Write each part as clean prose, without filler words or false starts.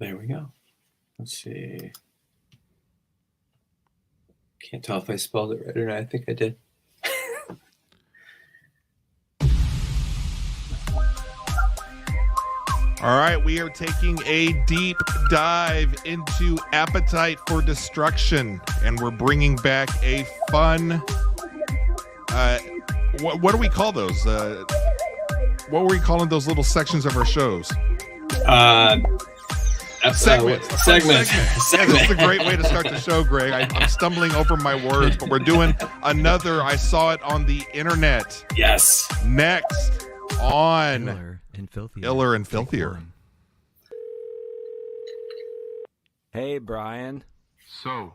There we go. Let's see. Can't tell if I spelled it right or not. I think I did. All right, we are taking a deep dive into Appetite for Destruction, and we're bringing back a fun. What do we call those? What were we calling those little sections of our shows? Segment. This is a great way to start the show, Greg. I'm stumbling over my words, but we're doing another. I saw it on the internet. Yes. Next on Iller and Filthier. Hey, Brian. So,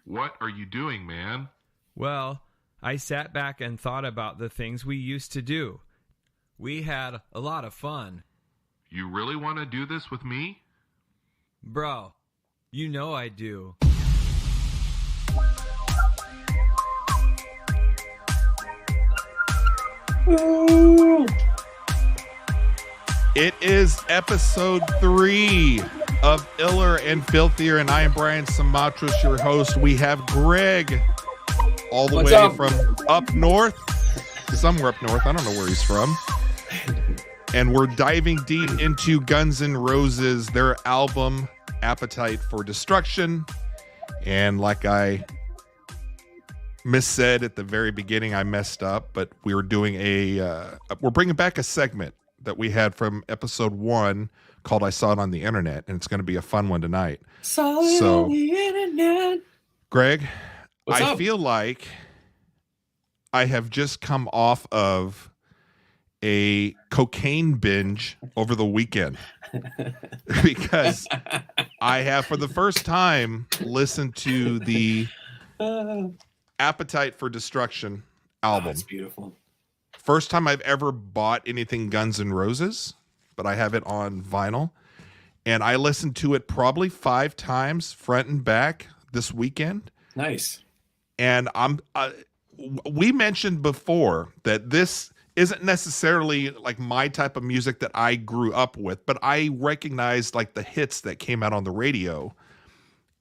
what are you doing, man? Well, I sat back and thought about the things we used to do. We had a lot of fun. You really want to do this with me? Bro, you know I do. Ooh. It is episode 3 of Iller and Filthier, and I am Brian Simatras, your host. We have Greg all the way from up north, somewhere up north. I don't know where he's from. And we're diving deep into Guns N' Roses, their album, Appetite for Destruction. And like I missaid at the very beginning, I messed up, but we were doing we're bringing back a segment that we had from episode 1 called I Saw It on the Internet, and it's going to be a fun one tonight. Saw it on the internet. Greg, What's I up? feel like I have just come off of a cocaine binge over the weekend because I have, for the first time, listened to the Appetite for Destruction album. That's beautiful. First time I've ever bought anything Guns N' Roses, but I have it on vinyl. And I listened to it probably 5 times front and back this weekend. Nice. And we mentioned before that this isn't necessarily like my type of music that I grew up with, but I recognized like the hits that came out on the radio.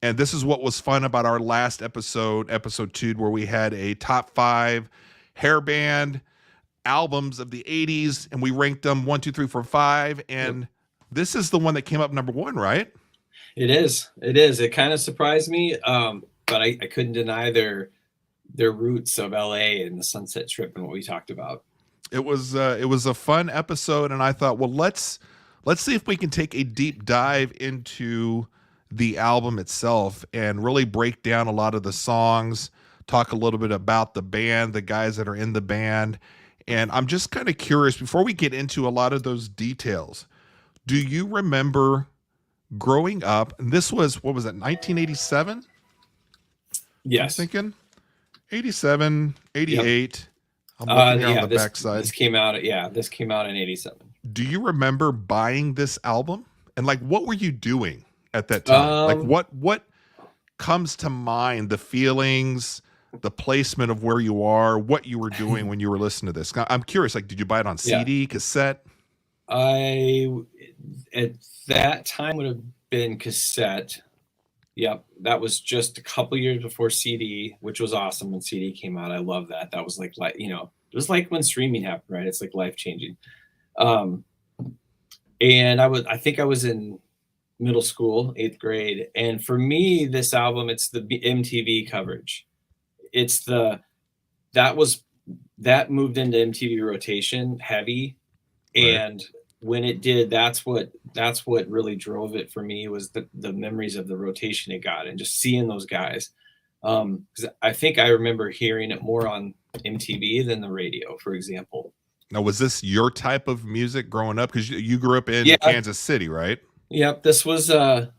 And this is what was fun about our last episode 2, where we had a top 5 hair band albums of the 80s, and we ranked them 1, 2, 3, 4, 5. And this is the one that came up number 1, right? It is. It kind of surprised me, but I couldn't deny their roots of LA and the Sunset Strip and what we talked about. It was a fun episode, and I thought, well, let's see if we can take a deep dive into the album itself and really break down a lot of the songs, talk a little bit about the band, the guys that are in the band. And I'm just kind of curious, before we get into a lot of those details, do you remember growing up, and this was, what was it, 1987? Yes. I'm thinking 87, 88. Yep. I'm looking here on the backside. This came out in 87. Do you remember buying this album? And like, what were you doing at that time? Like what comes to mind, the feelings, the placement of where you are, what you were doing when you were listening to this? I'm curious, like, did you buy it on CD, cassette? At that time would have been cassette. Yep. That was just a couple years before CD, which was awesome when CD came out. I love that. That was like, it was like when streaming happened, right? It's like life changing. And I think I was in middle school, 8th grade. And for me, this album, it's the MTV coverage. It's that moved into MTV rotation heavy. Right. And when it did, that's what really drove it for me, was the memories of the rotation it got and just seeing those guys. Because I think I remember hearing it more on MTV than the radio, for example. Now, was this your type of music growing up? Because you grew up in Kansas City, right? Yep. This was the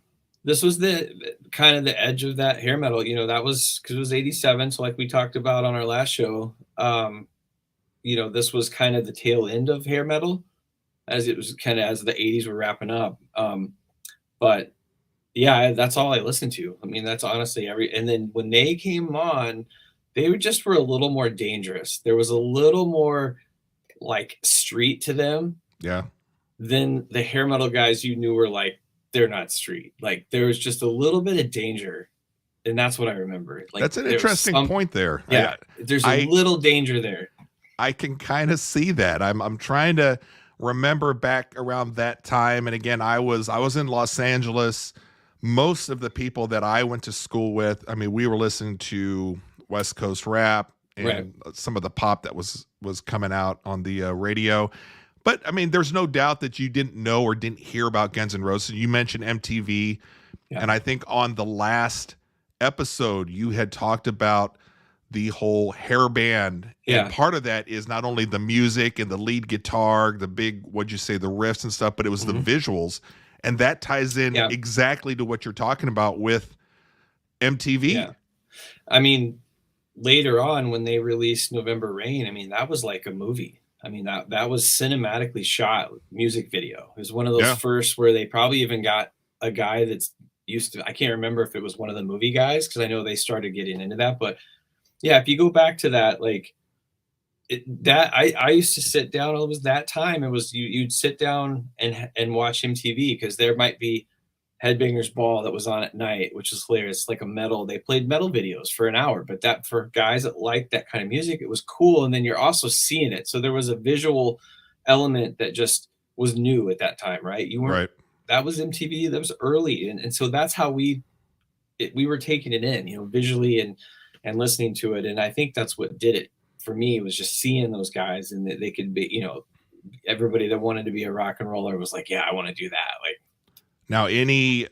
kind of the edge of that hair metal. That was because it was 87. So like we talked about on our last show, this was kind of the tail end of hair metal, as it was kind of as the 80s were wrapping up. But yeah, that's all I listened to. I mean, that's honestly and then when they came on, they were a little more dangerous. There was a little more like street to them. Yeah. Than the hair metal guys you knew were like they're not street. Like there was just a little bit of danger, and that's what I remember. Like That's an interesting point there. Yeah, there's a little danger there. I can kind of see that. I'm trying to remember back around that time, and again, I was in Los Angeles. Most of the people that I went to school with, I mean, we were listening to West Coast rap and some of the pop that was coming out on the radio. But I mean, there's no doubt that you didn't know or didn't hear about Guns N' Roses. You mentioned MTV, and I think on the last episode you had talked about the whole hair band, and part of that is not only the music and the lead guitar, the big, what'd you say, the riffs and stuff, but it was the visuals, and that ties in exactly to what you're talking about with MTV. Yeah. I mean, later on when they released November Rain, I mean, that was like a movie. I mean, that was cinematically shot music video. It was one of those first where they probably even got a guy that's used to, I can't remember if it was one of the movie guys, because I know they started getting into that, but yeah, if you go back to that, like I used to sit down. It was that time. It was you'd sit down and watch MTV, because there might be Headbangers Ball that was on at night, which is hilarious. Like they played metal videos for an hour, but that for guys that liked that kind of music, it was cool. And then you're also seeing it. So there was a visual element that just was new at that time, right? You weren't, that was MTV. That was early. And so that's how we were taking it in, you know, visually and listening to it. And I think that's what did it for me, was just seeing those guys, and that they could be, you know, everybody that wanted to be a rock and roller was like, yeah, I want to do that. Like, now, any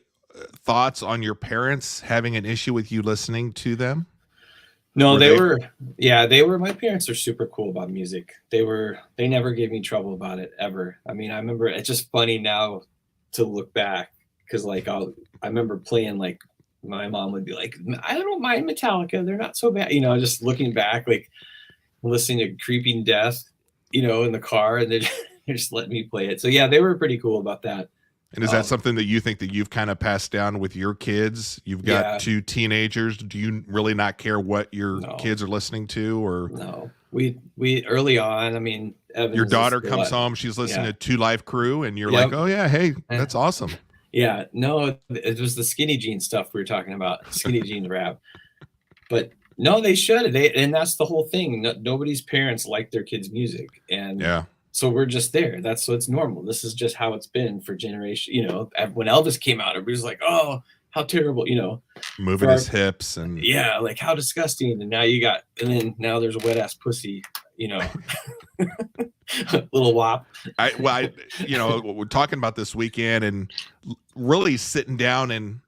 thoughts on your parents having an issue with you listening to them? No, my parents are super cool about music. They never gave me trouble about it ever. I mean, I remember, it's just funny now to look back, because like I remember playing, like my mom would be like, I don't mind Metallica, they're not so bad, you know, just looking back, like listening to Creeping Death, you know, in the car, and they just let me play it. So yeah, they were pretty cool about that. And is that something that you think that you've kind of passed down with your kids? You've got two teenagers. Do you really not care what your kids are listening to? Or no, we early on, I mean, Evans, your daughter comes home, she's listening to Two Live Crew, and you're like, oh yeah, hey, that's awesome. Yeah, no, it was the skinny jeans stuff we were talking about, skinny jeans rap. But no, they should. And that's the whole thing. Nobody's parents like their kids' music, and so we're just there. So it's normal. This is just how it's been for generations. You know, when Elvis came out, everybody was like, "Oh, how terrible!" You know, moving his hips and like how disgusting. And now there's a wet ass pussy. You know, little wop. We're talking about this weekend and really sitting down, and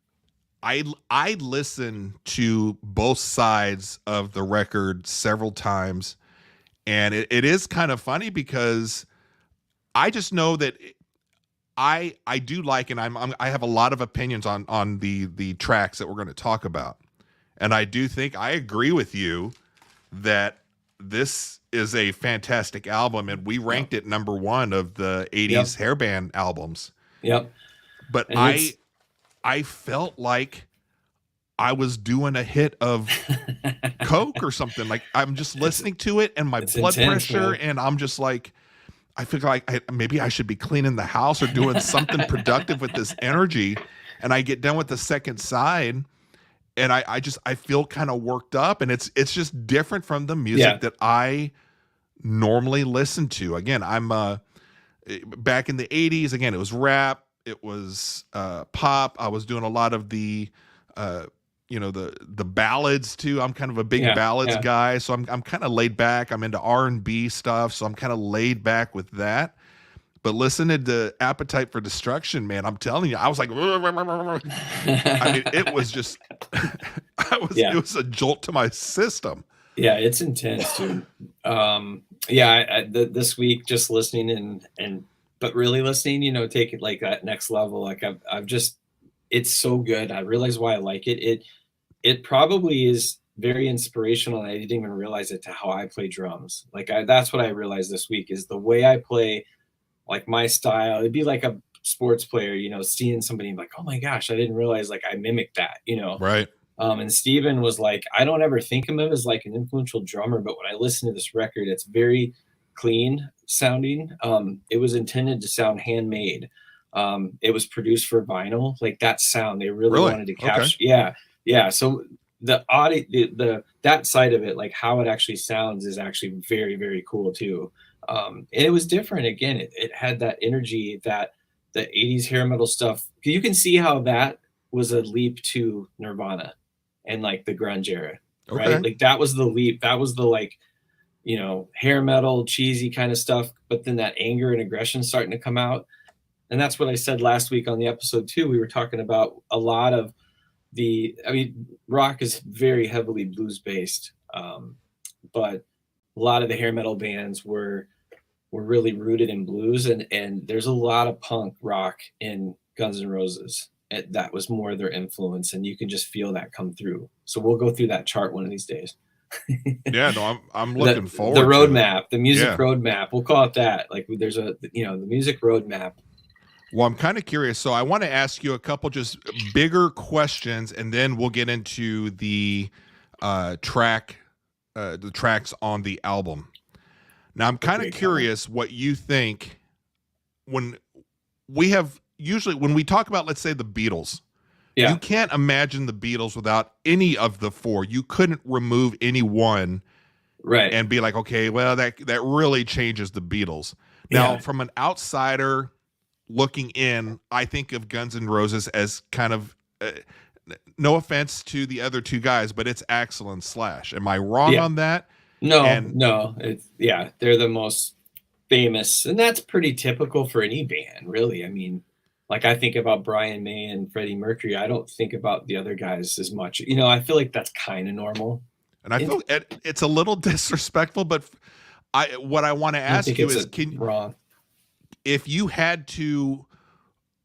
I listened to both sides of the record several times. And it is kind of funny, because I just know that I do like, and I have a lot of opinions on the tracks that we're going to talk about. And I do think I agree with you that this is a fantastic album, and we ranked it number 1 of the 80s hairband albums. Yep. But I felt like I was doing a hit of Coke or something. Like I'm just listening to it, and my blood pressure, and I'm just like, I feel like maybe I should be cleaning the house or doing something productive with this energy. And I get done with the second side, and I feel kind of worked up, and it's just different from the music that I normally listen to. Again, I'm back in the 80s. Again, it was rap, it was pop. I was doing a lot of the the ballads too. I'm kind of a big ballads guy, so I'm kind of laid back. I'm into R&B stuff, so I'm kind of laid back with that. But listening to Appetite for Destruction, man, I'm telling you, I was like, I mean, it was just, it was a jolt to my system. Yeah, it's intense, dude. This week, just listening but really listening, take it like that next level. Like I've just, it's so good. I realize why I like it. It probably is very inspirational, and I didn't even realize it, to how I play drums. Like that's what I realized this week, is the way I play, like my style. It'd be like a sports player, seeing somebody like, oh my gosh, I didn't realize like I mimicked that, Right. And Steven was like, I don't ever think of him as like an influential drummer, but when I listen to this record, it's very clean sounding. It was intended to sound handmade. It was produced for vinyl, like that sound they really Really? wanted to Okay. capture. Yeah. So the audio, that side of it, like how it actually sounds, is actually very, very cool too. And it was different. Again, it had that energy that the 80s hair metal stuff. You can see how that was a leap to Nirvana and like the grunge era, right? Okay. Like that was the leap. That was the like, hair metal, cheesy kind of stuff. But then that anger and aggression starting to come out. And that's what I said last week on the episode too. We were talking about a lot of rock is very heavily blues based. But a lot of the hair metal bands were really rooted in blues, and there's a lot of punk rock in Guns N' Roses. That was more their influence, and you can just feel that come through. So we'll go through that chart one of these days. Yeah, no, I'm looking forward the to roadmap, the music Yeah. roadmap. We'll call it that. Like there's the music roadmap. Well, I'm kind of curious. So I want to ask you a couple just bigger questions, and then we'll get into the tracks on the album. Now, I'm kind of Great curious what you think when we talk about, let's say, the Beatles. Yeah. You can't imagine the Beatles without any of the four. You couldn't remove any one, Right. and be like, okay, well, that really changes the Beatles. Now, from an outsider looking in, I think of Guns N' Roses as kind of, no offense to the other two guys, but it's Axl and Slash. Am I wrong on that? No, they're the most famous, and that's pretty typical for any band, really. I mean, like I think about Brian May and Freddie Mercury. I don't think about the other guys as much. I feel like that's kind of normal. And I feel it's a little disrespectful, but what I want to ask you is, wrong. If you had to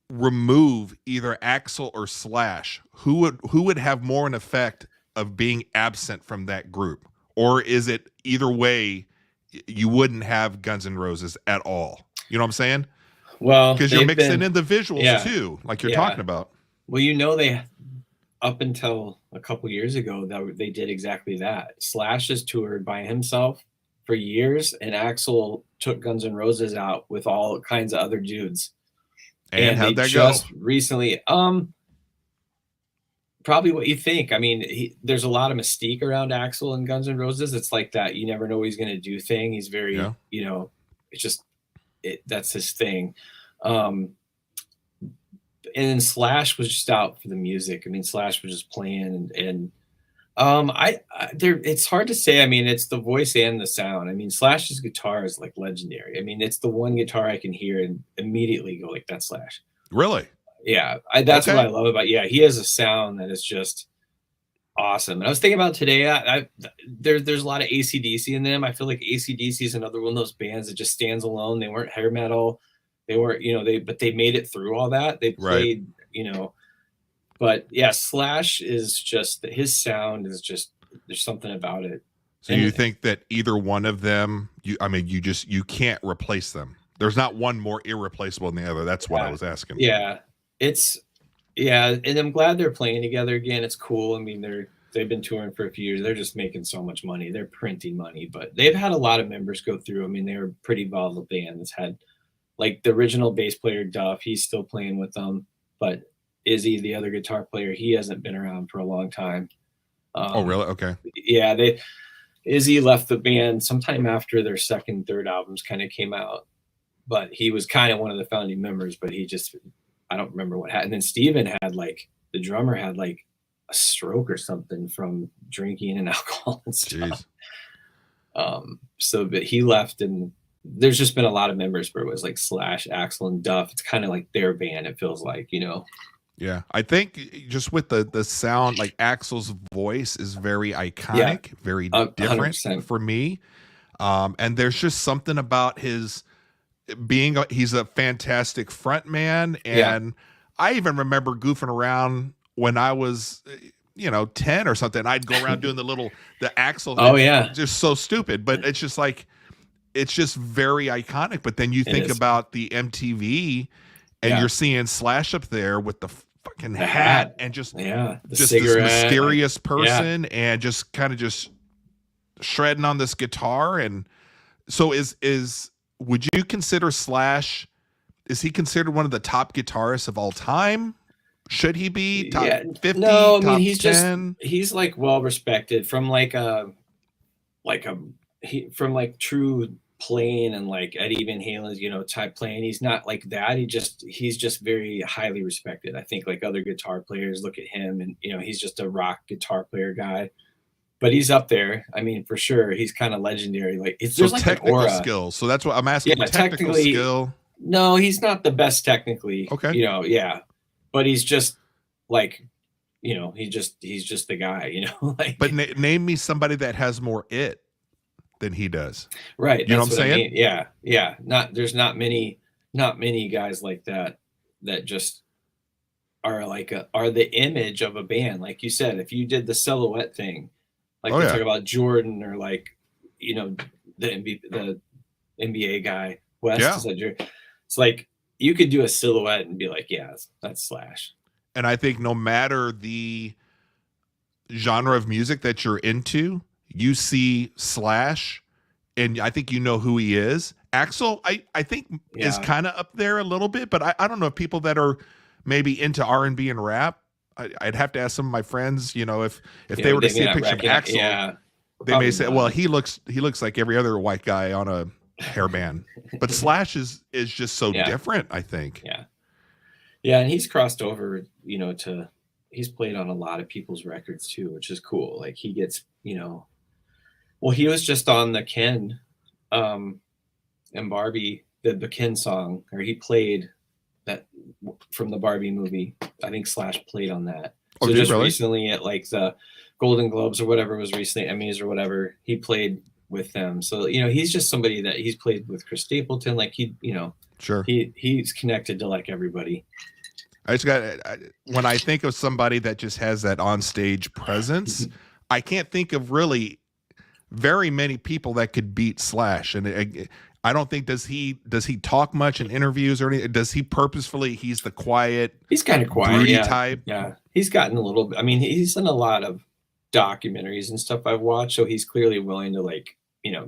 remove either Axl or Slash, who would have more an effect of being absent from that group? Or is it either way, you wouldn't have Guns N' Roses at all? You know what I'm saying? Well, because you're mixing in the visuals too, like you're talking about. Well, they up until a couple years ago that they did exactly that. Slash has toured by himself for years, and Axl took Guns N' Roses out with all kinds of other dudes. And how'd that go? Recently, probably what you think. I mean, there's a lot of mystique around Axl and Guns N' Roses. It's like that. You never know what he's going to do thing. He's very, it's just, that's his thing. And then Slash was just out for the music. I mean, Slash was just playing and it's hard to say. I mean, it's the voice and the sound. I mean, Slash's guitar is like legendary. I mean, it's the one guitar I can hear and immediately go like, that's Slash. Really? Yeah. That's what I love about, he has a sound that is just awesome. And I was thinking about today, there's a lot of AC/DC in them. I feel like AC/DC is another one of those bands that just stands alone. They weren't hair metal. They weren't, but they made it through all that. They played, but yeah, Slash is just, his sound is just, there's something about it. So you think that either one of them, you can't replace them. There's not one more irreplaceable than the other. That's what I was asking. Yeah. And I'm glad they're playing together again. It's cool. I mean, they've been touring for a few years. They're just making so much money. They're printing money, but they've had a lot of members go through. I mean, they were a pretty volatile band that's had, like, the original bass player Duff, he's still playing with them, but Izzy, the other guitar player, he hasn't been around for a long time. Oh, really? Okay. Yeah, Izzy left the band sometime after their second, third albums kind of came out, but he was kind of one of the founding members, but I don't remember what happened. And then Steven the drummer had a stroke or something from drinking and alcohol and stuff. But he left, and there's just been a lot of members where it was like Slash, Axl, and Duff. It's kind of like their band, it feels like, Yeah, I think just with the sound, like Axl's voice is very iconic, very different 100%. For me. And there's just something about his he's a fantastic front man. And I even remember goofing around when I was, 10 or something. I'd go around doing the Axl. Oh yeah. Just so stupid, but it's just like, it's just very iconic. But then you think about the MTV, and you're seeing Slash up there with the fucking hat and just this mysterious person and just kind of just shredding on this guitar. And so would you consider Slash is he considered one of the top guitarists of all time? Should he be top 50? No, I top mean he's 10? he's like well respected from from like true playing and like Eddie Van Halen's, type playing. He's not like that. He's just very highly respected. I think like other guitar players look at him and he's just a rock guitar player guy. But he's up there. I mean, for sure, he's kind of legendary. Like there's like technical an aura. skills. So that's what I'm asking. Yeah, technical technically, skill. No, he's not the best technically. Okay. Yeah, but he's just like, he's just the guy. Like. But name me somebody that has more it than he does. Right. You know what I'm saying? I mean. Yeah. There's not many guys like that just are like are the image of a band. Like you said, if you did the silhouette thing. Like they talk about Jordan or like, the NBA guy, West. Yeah. It's like you could do a silhouette and be like, yeah, that's Slash. And I think no matter the genre of music that you're into, you see Slash, and I think you know who he is. Axl, I think is kind of up there a little bit, but I don't know if people that are maybe into R&B and rap. I'd have to ask some of my friends, if they were to see a picture of Axl, they may say, well, he looks like every other white guy on a hairband. But Slash is just so different, I think. Yeah, and he's crossed over, he's played on a lot of people's records too, which is cool. Like he gets, well, he was just on the Ken and Barbie, the Ken song, or he played that from the Barbie movie. I think Slash played on that. So just recently at like the Golden Globes or whatever was recently, Emmys or whatever, he played with them. So, he's just somebody that he's played with Chris Stapleton. Like sure. He's connected to like everybody. When I think of somebody that just has that on-stage presence, I can't think of really very many people that could beat Slash. And I don't think does he talk much in interviews or anything? Does he purposefully? He's the quiet. He's kind of quiet, broody type. Yeah, he's gotten a little bit. I mean, he's done a lot of documentaries and stuff I've watched, so he's clearly willing to like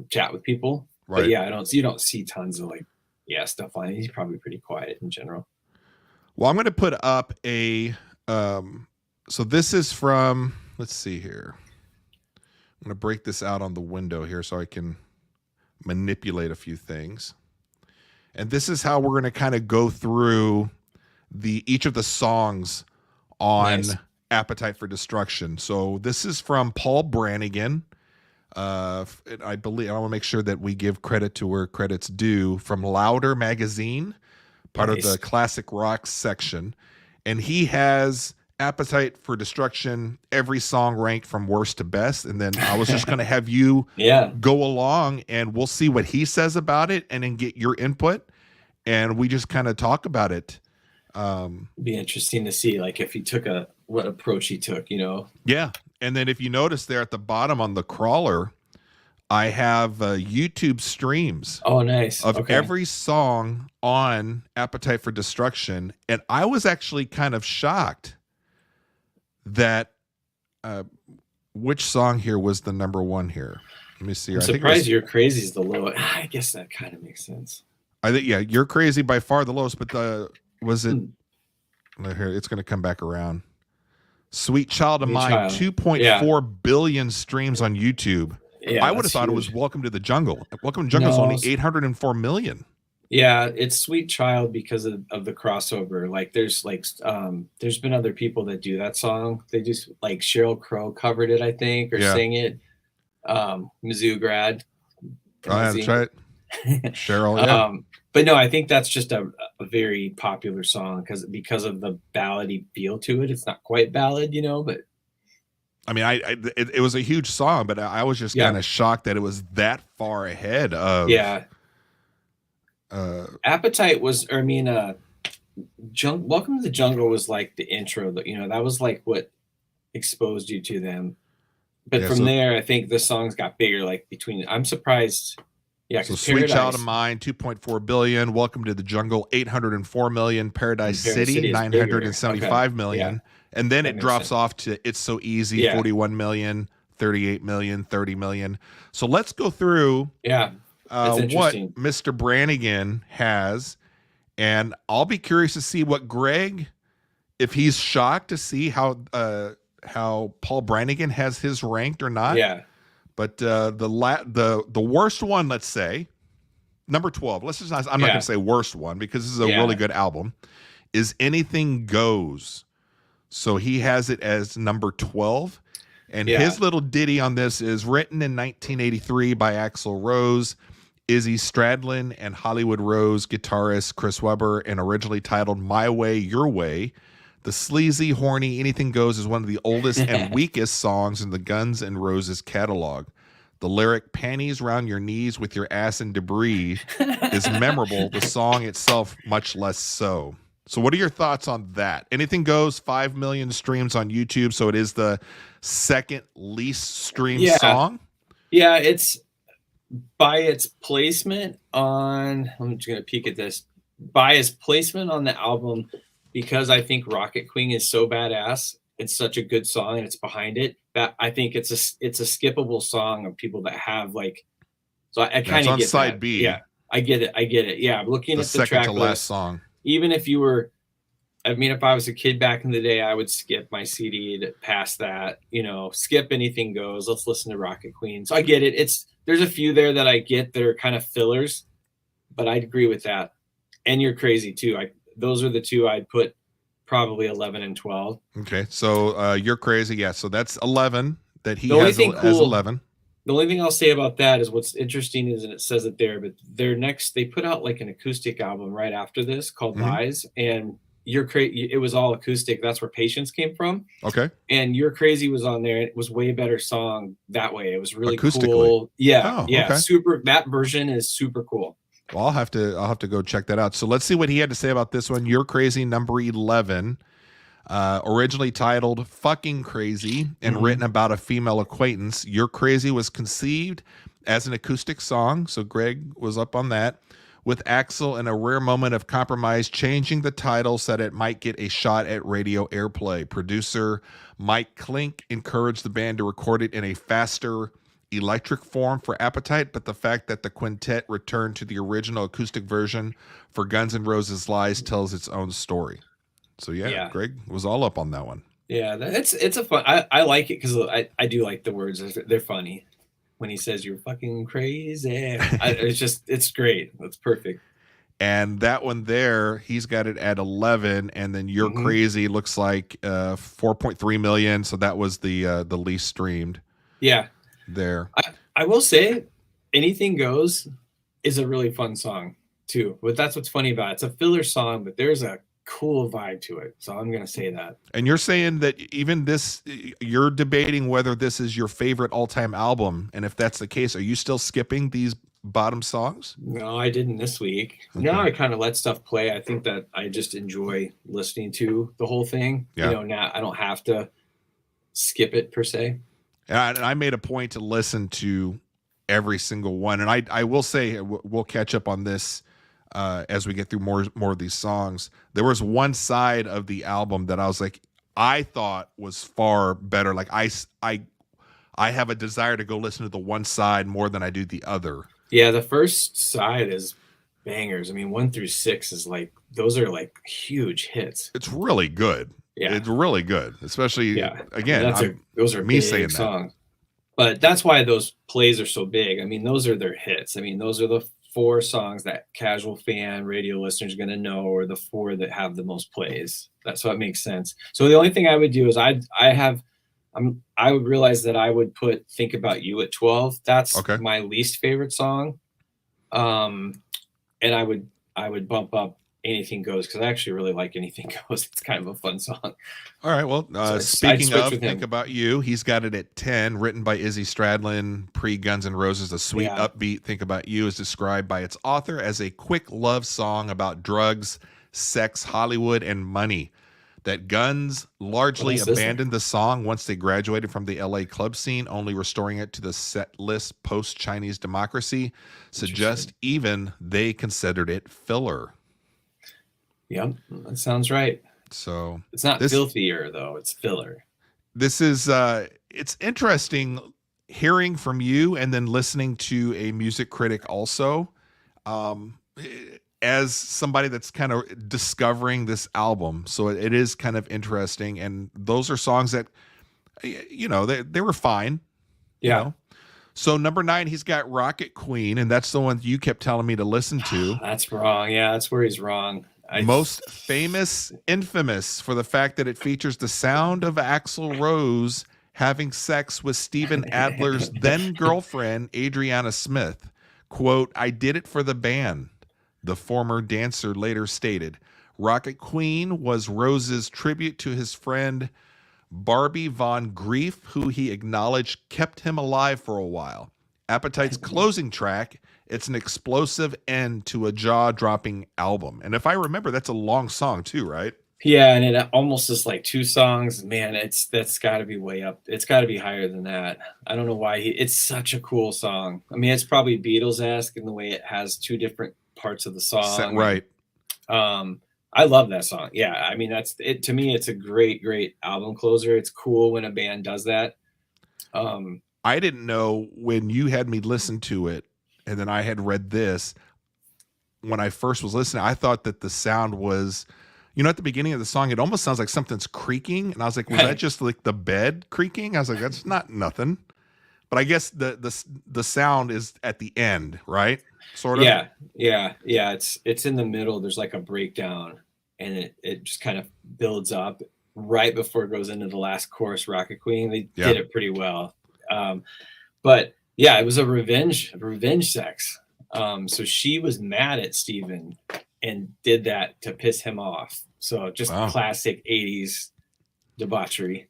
chat with people. Right. But yeah, you don't see tons of like stuff on it. He's probably pretty quiet in general. Well, I'm going to put up a. So this is from. Let's see here. I'm going to break this out on the window here so I can manipulate a few things. And this is how we're going to kind of go through each of the songs on Appetite for Destruction. So this is from Paul Brannigan. I believe I want to make sure that we give credit to where credit's due, from Louder Magazine, part of the classic rock section. And he has Appetite for Destruction, every song ranked from worst to best. And then I was just going to have you go along and we'll see what he says about it and then get your input. And we just kind of talk about it. Be interesting to see like if he took what approach he took, Yeah. And then if you notice there at the bottom on the crawler, I have YouTube streams. Oh, nice. Of every song on Appetite for Destruction. And I was actually kind of shocked that which song here was the number one here. Let me see. I'm surprised You're Crazy is the lowest. I guess that kind of makes sense. I think, You're Crazy by far the lowest, but was it here? It's going to come back around. Sweet Child of Mine, 2.4 billion streams on YouTube. Yeah, I would have thought it was Welcome to the Jungle. Welcome to the Jungle is only 804 million. Yeah, it's Sweet Child because of the crossover. Like there's been other people that do that song. They just like Sheryl Crow covered it, I think, or sang it. Mizzou grad. That's right. Cheryl, yeah. But no, I think that's just a very popular song because of the ballady feel to it. It's not quite ballad, but I mean, it was a huge song, but I was just kind of shocked that it was that far ahead of. Yeah. Appetite was, Welcome to the Jungle was like the intro. That was like what exposed you to them. But from there, I think the songs got bigger. Like I'm surprised. Yeah, so Sweet Child of Mine, 2.4 billion. Welcome to the Jungle, 804 million. Paradise City, 975 million. And then it drops off to It's So Easy, 41 million, 38 million, 30 million. So let's go through what Mr. Brannigan has. And I'll be curious to see what Greg, if he's shocked to see how Paul Brannigan has his ranked or not. Yeah. But the worst one, let's say, number 12. Let's just not, I'm not going to say worst one because this is a really good album. Is Anything Goes. So he has it as number 12. And his little ditty on this is written in 1983 by Axl Rose, Izzy Stradlin, and Hollywood Rose guitarist Chris Webber, and originally titled My Way, Your Way. The sleazy, horny Anything Goes is one of the oldest and weakest songs in the Guns N' Roses catalog. The lyric, panties round your knees with your ass in debris, is memorable. The song itself, much less so. So what are your thoughts on that? Anything Goes, 5 million streams on YouTube, so it is the second least streamed song? Yeah, it's by its placement on, I'm just going to peek at this, by its placement on the album, because I think Rocket Queen is so badass, it's such a good song and it's behind it, that I think it's a skippable song of people that have like, so I kind of get side that. B. Yeah, I get it. Yeah, I'm looking at the second track to list. last song. Even if you were, I mean, if I was a kid back in the day, I would skip my CD to past that, skip Anything Goes. Let's listen to Rocket Queen. So I get it. There's a few there that I get that are kind of fillers, but I'd agree with that. And You're Crazy too. Those are the two I'd put probably 11 and 12. Okay. So You're Crazy. Yeah. So that's 11 that he has as 11. The only thing I'll say about that is what's interesting is, and it says it there, but they put out like an acoustic album right after this called Lies, and it was all acoustic. That's where Patience came from. Okay. And You're Crazy was on there. It was way better song that way. It was really Acoustically. cool. Yeah. Okay. Super. That version is super cool. Well, I'll have to go check that out. So let's see what he had to say about this one. You're Crazy, number 11. Originally titled Fucking Crazy and written about a female acquaintance. You're Crazy was conceived as an acoustic song, so Greg was up on that, with Axl in a rare moment of compromise changing the title so that it might get a shot at radio airplay. Producer Mike Klink encouraged the band to record it in a faster electric form for Appetite, but the fact that the quintet returned to the original acoustic version for Guns N' Roses Lies tells its own story. So yeah, Greg was all up on that one. Yeah, it's a fun. I like it because I do like the words. They're funny. When he says "you're fucking crazy," it's great. It's perfect. And that one there, he's got it at 11, and then You're Crazy looks like 4.3 million. So that was the least streamed. Yeah, there. I will say, Anything Goes is a really fun song too. But that's what's funny about it. It's a filler song, but there's a cool vibe to it. So I'm going to say that. And you're saying that even this, you're debating whether this is your favorite all-time album. And if that's the case, are you still skipping these bottom songs? No, I didn't this week. Okay. Now I kind of let stuff play. I think that I just enjoy listening to the whole thing. Yeah. Now I don't have to skip it per se. And I made a point to listen to every single one. And I will say, we'll catch up on this as we get through more of these songs. There was one side of the album that I was like, I thought was far better. Like I have a desire to go listen to the one side more than I do the other. Yeah, the first side is bangers. I mean, 1 through 6 is like, those are like huge hits. It's really good. Yeah, it's really good. Especially again, those are me big saying songs. But that's why those plays are so big. I mean, those are their hits. I mean, those are the 4 songs that casual fan radio listeners are going to know, or the 4 that have the most plays. That's what makes sense. So the only thing I would do is I would realize that I would put Think About You at 12. That's my least favorite song. And I would bump up Anything Goes, because I actually really like Anything Goes. It's kind of a fun song. All right. Well, speaking of Think About You, he's got it at 10, written by Izzy Stradlin, pre-Guns N' Roses. The sweet, upbeat Think About You is described by its author as a quick love song about drugs, sex, Hollywood, and money. That Guns largely abandoned the song once they graduated from the LA club scene, only restoring it to the set list post-Chinese democracy, suggest even they considered it filler. Yep, that sounds right. So it's not filthier though; it's filler. This is it's interesting hearing from you and then listening to a music critic also. as somebody that's kind of discovering this album, so it is kind of interesting. And those are songs that, they were fine. Yeah. You know? So number 9, he's got Rocket Queen, and that's the one you kept telling me to listen to. That's wrong. Yeah, that's where he's wrong. Most infamous for the fact that it features the sound of Axl Rose having sex with Steven Adler's then girlfriend, Adriana Smith. Quote, "I did it for the band," the former dancer later stated. Rocket Queen was Rose's tribute to his friend Barbie Von Grief, who he acknowledged kept him alive for a while. Appetite's closing track, it's an explosive end to a jaw-dropping album. And if I remember, that's a long song too, right? Yeah, and it almost is like 2 songs. Man, that's got to be way up. It's got to be higher than that. I don't know why it's such a cool song. I mean, it's probably Beatles-esque in the way it has 2 different parts of the song. Right. I love that song. Yeah, I mean, that's it. To me, it's a great album closer. It's cool when a band does that. I didn't know when you had me listen to it, and then I had read this. When I first was listening, I thought that the sound was, at the beginning of the song, it almost sounds like something's creaking. And I was like, was that just like the bed creaking? I was like, that's not nothing. But I guess the sound is at the end, right? Sort of. Yeah. It's in the middle. There's like a breakdown, and it just kind of builds up right before it goes into the last chorus. Rocket Queen, they did it pretty well. But yeah, it was a revenge sex. So she was mad at Steven and did that to piss him off. So just classic 80s debauchery.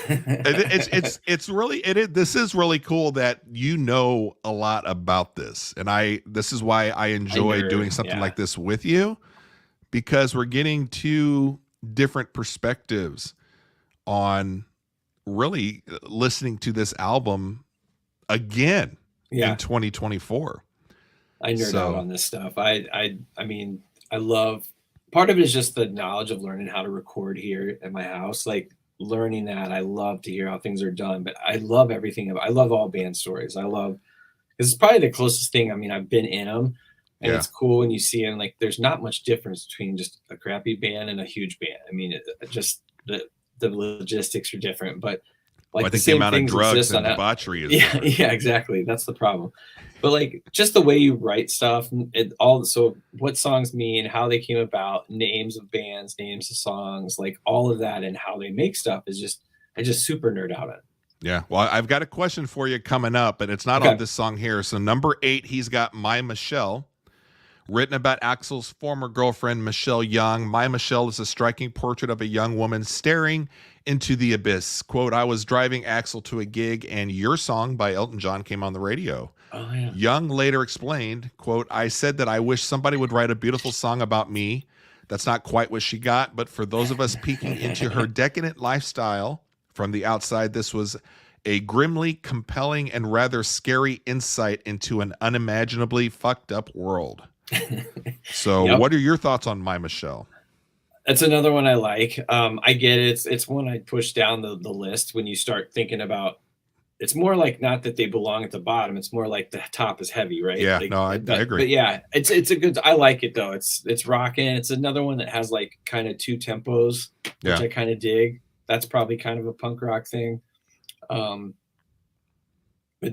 It's really this is really cool that a lot about this, and this is why I enjoy doing something like this with you, because we're getting 2 different perspectives on really listening to this album again in 2024. I nerd out on this stuff. I mean, I love, part of it is just the knowledge of learning how to record here at my house. Like learning that, I love to hear how things are done, but I love everything. I love all band stories. It's probably the closest thing. I mean, I've been in them, and it's cool when you see them. Like there's not much difference between just a crappy band and a huge band. I mean, just the logistics are different, but like I think the amount of drugs and debauchery is different. Yeah, exactly. That's the problem. But like just the way you write stuff, so what songs mean, how they came about, names of bands, names of songs, like all of that, and how they make stuff is just, I just super nerd out on it. Yeah. Well, I've got a question for you coming up, but it's not on this song here. So number 8, he's got My Michelle, written about Axl's former girlfriend, Michelle Young. My Michelle is a striking portrait of a young woman staring into the abyss. Quote, "I was driving Axl to a gig and your song by Elton John came on the radio." Oh, yeah. Young later explained, quote, "I said that I wish somebody would write a beautiful song about me. That's not quite what she got, but for those of us peeking into her decadent lifestyle from the outside, this was a grimly compelling and rather scary insight into an unimaginably fucked up world." So what are your thoughts on My Michelle? That's another one I like. I get it. It's one I push down the list when you start thinking about. It's more like not that they belong at the bottom. It's more like the top is heavy, right? Yeah, like, I agree. But yeah, it's a good. I like it though. It's rocking. It's another one that has like kind of 2 tempos, which I kind of dig. That's probably kind of a punk rock thing. But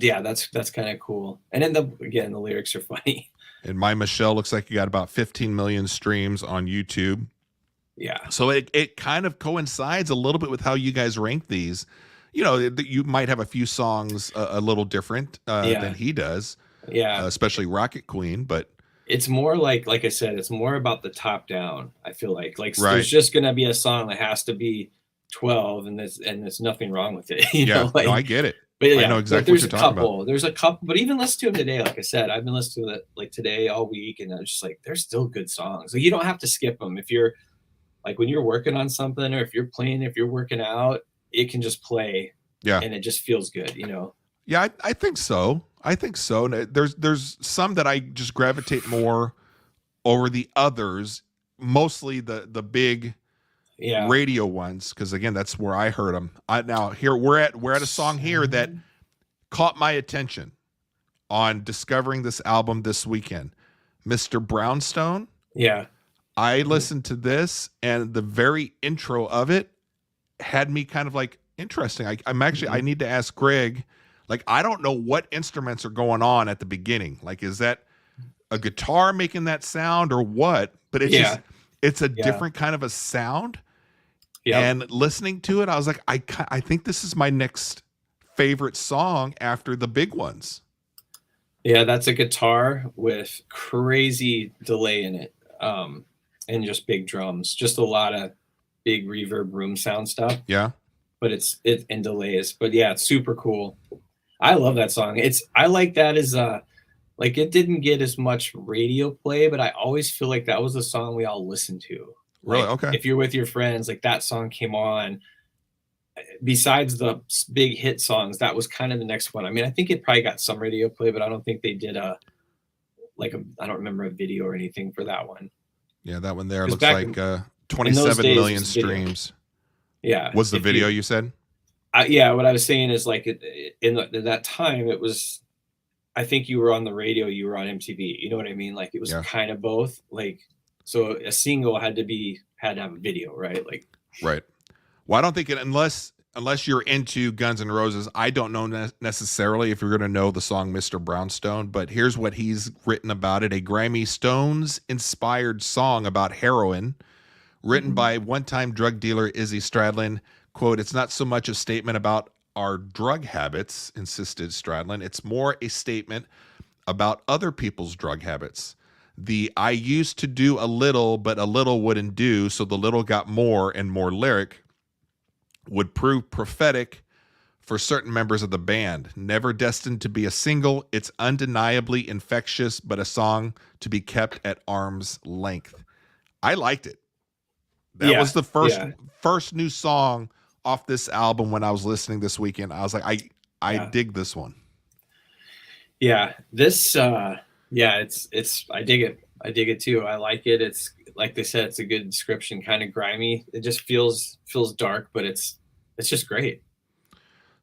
yeah, that's kind of cool. And then the lyrics are funny. And My Michelle looks like you got about 15 million streams on YouTube. Yeah. So it kind of coincides a little bit with how you guys rank these. You might have a few songs a little different than he does. Yeah. Especially Rocket Queen, but it's more like I said, it's more about the top down. I feel like there's just going to be a song that has to be 12 and there's nothing wrong with it. You know, no, I get it. But yeah, I know exactly what you're talking about. There's a couple, but even listen to them today. Like I said, I've been listening to it like today all week, and I'm just like, they're still good songs. Like you don't have to skip them if you're like when you're working on something, or if you're working out, it can just play. Yeah, and it just feels good, Yeah, I think so. And there's some that I just gravitate more over the others, mostly the big radio ones, because again, that's where I heard them. Now here we're at a song here that caught my attention on discovering this album this weekend. Mr. Brownstone. Yeah. I listened to this, and the very intro of it had me kind of like interesting. I'm actually, I need to ask Greg, like, I don't know what instruments are going on at the beginning. Like, is that a guitar making that sound or what? But it's just, it's a different kind of a sound. Yeah. And listening to it, I was like, I think this is my next favorite song after the big ones. Yeah, that's a guitar with crazy delay in it. And just big drums, just a lot of big reverb room sound stuff. Yeah. But it's and delays. But yeah, it's super cool. I love that song. I like that as like it didn't get as much radio play, but I always feel like that was the song we all listened to. Really? Like, Okay. if you're with your friends, like that song came on. Besides the big hit songs, that was kind of the next one. I mean, I think it probably got some radio play, but I don't think they did I don't remember a video or anything for that one. Yeah, that one there looks back like in 27 days, million it was video. streams. Yeah. Was the video you said? Yeah, what I was saying is like in that time, it was, I think you were on the radio, you were on MTV. You know what I mean? Like it was kind of both. Like, so a single had to have a video, right? Like, right. Well, I don't think it, unless you're into Guns N' Roses, I don't know necessarily if you're going to know the song Mr. Brownstone, but here's what he's written about it. A Grammy Stones inspired song about heroin written by one-time drug dealer Izzy Stradlin. Quote, "It's not so much a statement about our drug habits," insisted Stradlin. "It's more a statement about other people's drug habits. The I used to do a little, but a little wouldn't do, so the little got more and more lyric would prove prophetic for certain members of the band. Never destined to be a single, it's undeniably infectious, but a song to be kept at arm's length." I liked it. That was the first new song off this album when I was listening this weekend. I was like, I dig this one. Yeah, this it's I dig it. I dig it too. I like it. It's like they said, it's a good description, kind of grimy. It just feels dark, but it's just great.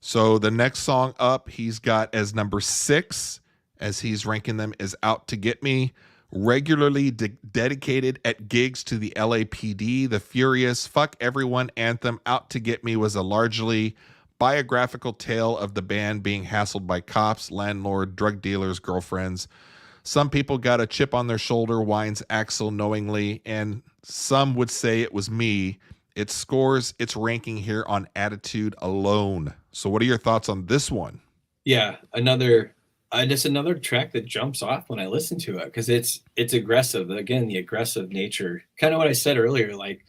So the next song up, he's got as number 6, as he's ranking them, is Out to Get Me. Regularly dedicated at gigs to the LAPD, the furious fuck everyone anthem Out to Get Me was a largely biographical tale of the band being hassled by cops, landlord, drug dealers, girlfriends. Some people got a chip on their shoulder, whines Axl knowingly, and some would say it was me. It scores its ranking here on attitude alone. So what are your thoughts on this one? Yeah, just another track that jumps off when I listen to it, because it's aggressive. Again, the aggressive nature, kind of what I said earlier, like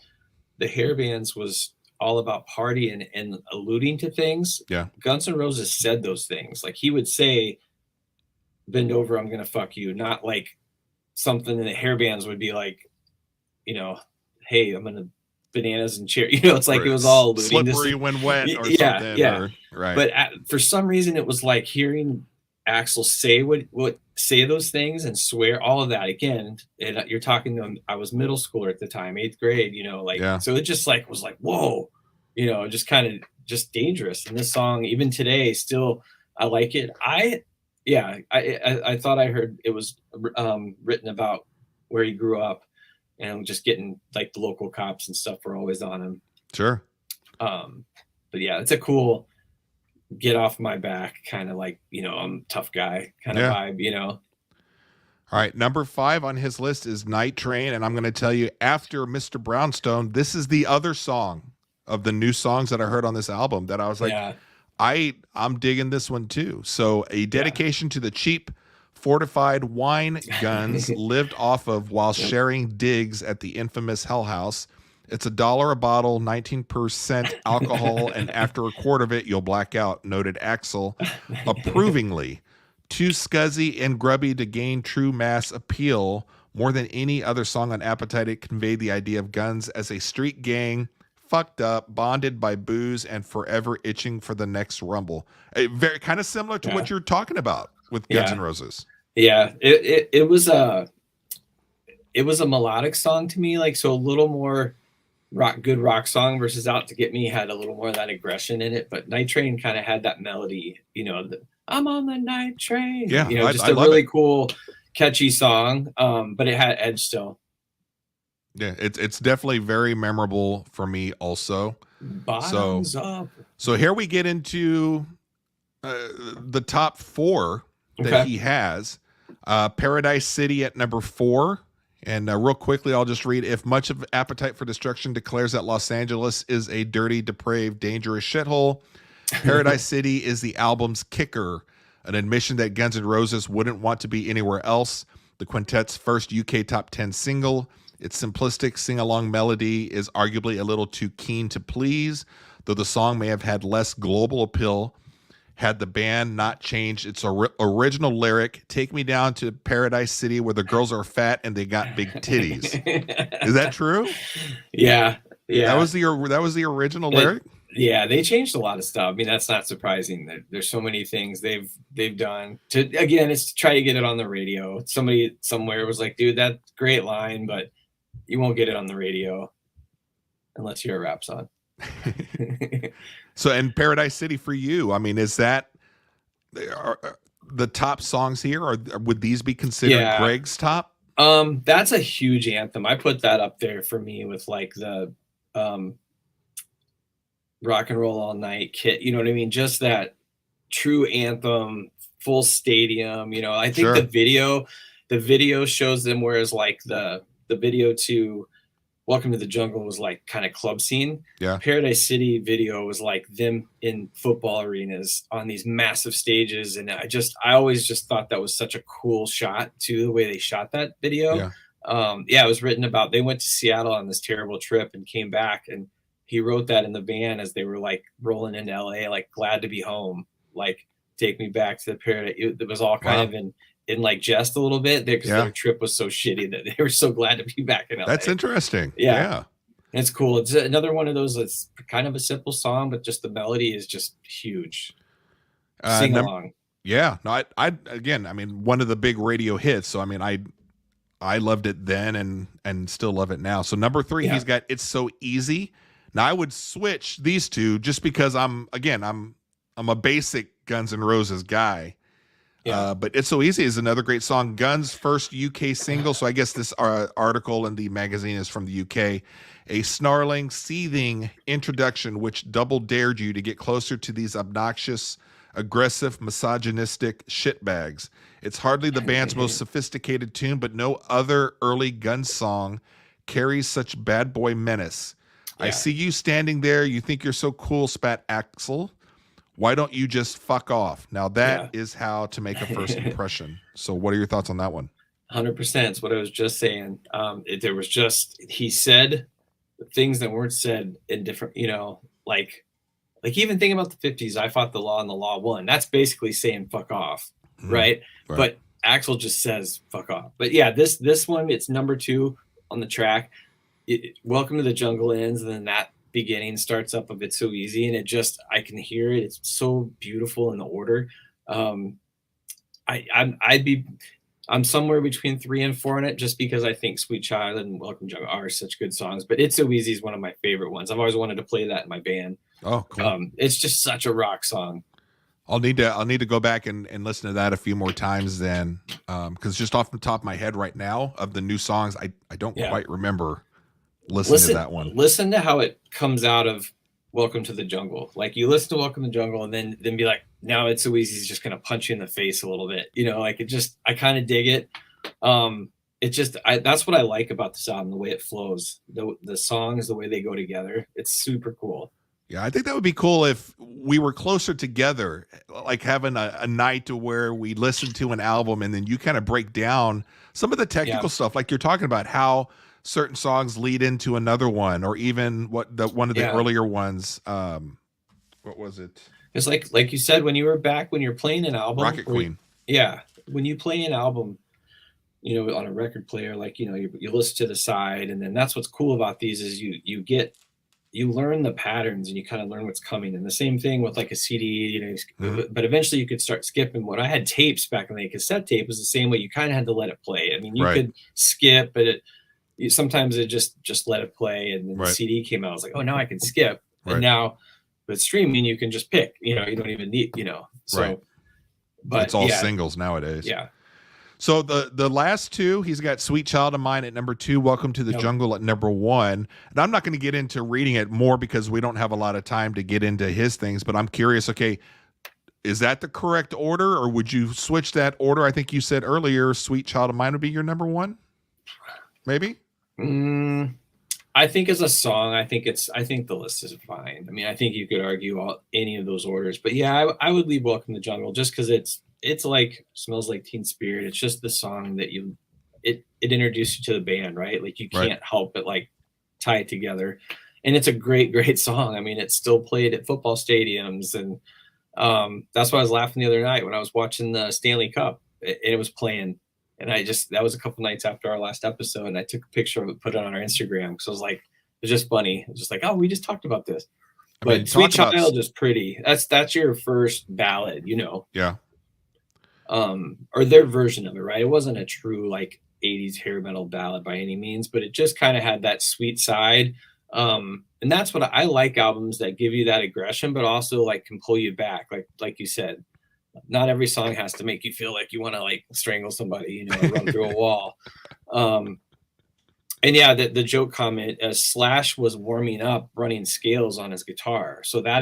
the hair bands was all about party and alluding to things. Yeah. Guns N' Roses said those things. Like he would say, "Bend over, I'm gonna fuck you," not like something that hair bands would be like, you know, "Hey, I'm gonna bananas and cheer." You know, it's like it was all alluding slippery to when wet or yeah, something. Yeah. Right. But for some reason, it was like hearing Axl say those things and swear, all of that. Again, you're talking to him. I was middle schooler at the time, 8th grade. You know, like so it just like was like whoa, you know, just kind of just dangerous. And this song, even today, still I like it. I thought I heard it was written about where he grew up and just getting like the local cops and stuff were always on him. Sure. But yeah, it's a cool get off my back kind of like, you know, I'm a tough guy kind of vibe, you know. All right, number 5 on his list is Night Train, and I'm going to tell you, after Mr. Brownstone, this is the other song of the new songs that I heard on this album that I was like, I'm digging this one too. So a dedication to the cheap fortified wine Guns lived off of while sharing digs at the infamous Hell House. It's $1 a bottle, 19% alcohol, and after a quart of it, you'll black out, noted Axl approvingly. Too scuzzy and grubby to gain true mass appeal. More than any other song on Appetite, it conveyed the idea of Guns as a street gang, fucked up, bonded by booze, and forever itching for the next rumble. Very kind of similar to what you're talking about with Guns N' Roses. Yeah, it was a melodic song to me, like so a little more good rock song versus Out to Get Me had a little more of that aggression in it, but Night Train kind of had that melody, you know, I'm on the night train. Yeah, you know, just a really cool catchy song, but it had edge still. Yeah, it's definitely very memorable for me also. Bottoms up. So here we get into the top 4 that Okay. he has. Paradise City at number 4. And real quickly, I'll just read. If much of Appetite for Destruction declares that Los Angeles is a dirty, depraved, dangerous shithole, Paradise City is the album's kicker, an admission that Guns N' Roses wouldn't want to be anywhere else. The quintet's first UK top 10 single. Its simplistic sing-along melody is arguably a little too keen to please, though the song may have had less global appeal had the band not changed its original lyric, "Take me down to Paradise City where the girls are fat and they got big titties." Is that true? Yeah. That was the original lyric? Yeah, they changed a lot of stuff. I mean, that's not surprising. There's so many things they've done to, again, it's to try to get it on the radio. Somebody somewhere was like, dude, that's a great line, but you won't get it on the radio unless you're a rap song. So, and Paradise City for you, I mean, is that the top songs here, or would these be considered Greg's top? That's a huge anthem. I put that up there for me with like the Rock and Roll All Night kit. You know what I mean? Just that true anthem, full stadium. You know, I think the video shows them, whereas like the video to Welcome to the Jungle was like kind of club scene. Yeah. Paradise City video was like them in football arenas on these massive stages. And I always just thought that was such a cool shot too, the way they shot that video. Yeah. It was written about, they went to Seattle on this terrible trip and came back, and he wrote that in the van as they were like rolling into LA, like glad to be home, like take me back to the Paradise. It was all kind of in like jest a little bit there, because their trip was so shitty that they were so glad to be back in LA. That's interesting. Yeah. It's cool. It's another one of those that's kind of a simple song, but just the melody is just huge. Sing along. Yeah. No, I again, I mean, one of the big radio hits. So I mean, I loved it then and still love it now. So number 3, he's got It's So Easy. Now I would switch these two just because I'm a basic Guns N' Roses guy. Yeah. But It's So Easy is another great song. Guns' first UK single. So I guess this article in the magazine is from the UK. A snarling, seething introduction which double dared you to get closer to these obnoxious, aggressive, misogynistic shitbags. It's hardly the band's most sophisticated tune, but no other early Guns song carries such bad boy menace. I see you standing there. You think you're so cool, spat Axl. Why don't you just fuck off? Now that is how to make a first impression. So what are your thoughts on that one? 100%. It's what I was just saying. He said things that weren't said in different, you know, like even thinking about the 50s, I fought the law and the law won. That's basically saying fuck off. Right. But Axl just says fuck off. But yeah, this one, it's number 2 on the track. Welcome to the Jungle ends, and then that beginning starts up of It's So Easy, and I can hear it. It's so beautiful in the order. I'm somewhere between 3 and 4 on it, just because I think Sweet Child and Welcome Jungle are such good songs. But It's So Easy is one of my favorite ones. I've always wanted to play that in my band. Oh, cool. It's just such a rock song. I'll need to go back and listen to that a few more times then, because just off the top of my head right now of the new songs, I don't quite remember listening to that one. Listen to how it comes out of Welcome to the Jungle. Like you listen to Welcome to the Jungle and then be like, now It's So Easy is just going to punch you in the face a little bit. You know, like I kind of dig it. That's what I like about this album, the way it flows, the songs, the way they go together. It's super cool. Yeah, I think that would be cool if we were closer together, like having a night to where we listen to an album and then you kind of break down some of the technical stuff, like you're talking about how certain songs lead into another one, or even one of the earlier ones. What was it? It's like you said, when you're playing an album, Rocket Queen. When you play an album, you know, on a record player, like, you know, you listen to the side, and then that's what's cool about these is you learn the patterns and you kind of learn what's coming. And the same thing with like a CD, you know, but eventually you could start skipping. When I had tapes back in the cassette tape, was the same way. You kind of had to let it play. I mean, you could skip, but sometimes it just let it play. And then the CD came out. I was like, oh, now I can skip. And now with streaming, you can just pick, you know, you don't even need, you know, so, but it's all singles nowadays. Yeah. So the last two, he's got Sweet Child of Mine at number 2, Welcome to the Yep. Jungle at number 1. And I'm not going to get into reading it more because we don't have a lot of time to get into his things, but I'm curious, okay, is that the correct order, or would you switch that order? I think you said earlier Sweet Child of Mine would be your number 1. Maybe? I think as a song, I think the list is fine. I mean, I think you could argue any of those orders, but yeah, I would leave Welcome to the Jungle just because it's like Smells Like Teen Spirit. It's just the song that it introduced you to the band, right? Like you can't help but like tie it together, and it's a great song. I mean, it's still played at football stadiums, and that's why I was laughing the other night when I was watching the Stanley Cup and it was playing. And that was a couple nights after our last episode, and I took a picture of it, put it on our Instagram because I was like, it's just funny. It was just like, oh, we just talked about this. But Sweet Child is pretty. That's your first ballad, you know. Yeah. Or their version of it, right? It wasn't a true like 80s hair metal ballad by any means, but it just kind of had that sweet side. And that's what I like, albums that give you that aggression, but also like can pull you back, like you said. Not every song has to make you feel like you want to like strangle somebody, you know, or run through a wall. And yeah, the joke comment, Slash was warming up, running scales on his guitar. So that